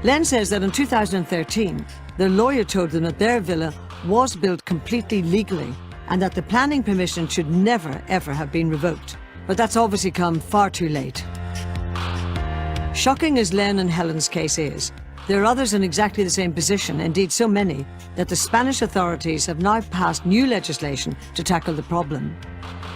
Len says that in 2013, their lawyer told them that their villa was built completely legally and that the planning permission should never, ever have been revoked. But that's obviously come far too late. Shocking as Len and Helen's case is, there are others in exactly the same position, indeed so many, that the Spanish authorities have now passed new legislation to tackle the problem.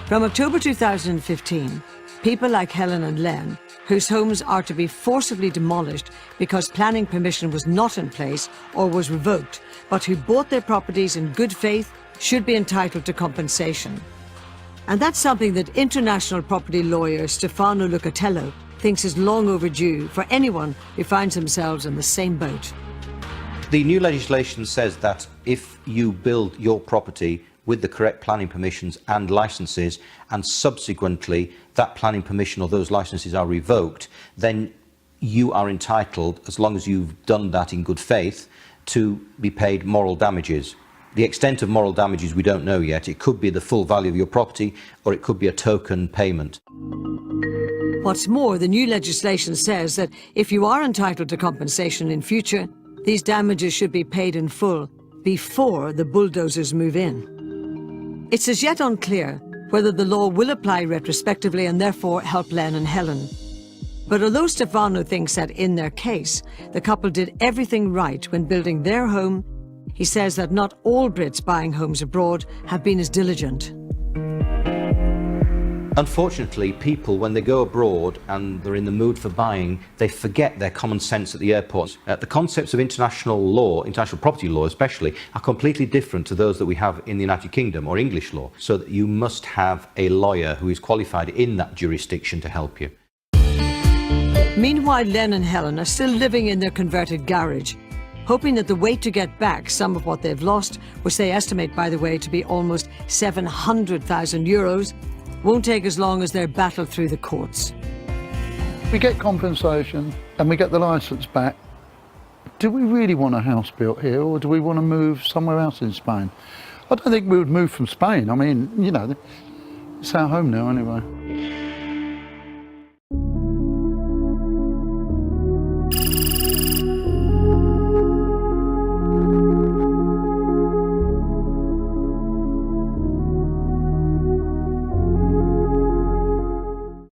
From October 2015, people like Helen and Len, whose homes are to be forcibly demolished because planning permission was not in place or was revoked, but who bought their properties in good faith, should be entitled to compensation. And that's something that international property lawyer Stefano Lucatello thinks is long overdue for anyone who finds themselves in the same boat. The new legislation says that if you build your property with the correct planning permissions and licences, and subsequently that planning permission or those licences are revoked, then you are entitled, as long as you've done that in good faith, to be paid moral damages. The extent of moral damages we don't know yet. It could be the full value of your property, or it could be a token payment. What's more, the new legislation says that if you are entitled to compensation in future, these damages should be paid in full before the bulldozers move in. It's as yet unclear whether the law will apply retrospectively and therefore help Len and Helen. But although Stefano thinks that in their case, the couple did everything right when building their home, he says that not all Brits buying homes abroad have been as diligent. Unfortunately, people, when they go abroad and they're in the mood for buying, they forget their common sense at the airports. The concepts of international law, international property law especially, are completely different to those that we have in the United Kingdom or English law, so that you must have a lawyer who is qualified in that jurisdiction to help you. Meanwhile, Len and Helen are still living in their converted garage, hoping that the wait to get back some of what they've lost, which they estimate, by the way, to be almost €700,000, won't take as long as their battle through the courts. We get compensation and we get the licence back. Do we really want a house built here, or do we want to move somewhere else in Spain? I don't think we would move from Spain. I mean, you know, it's our home now anyway.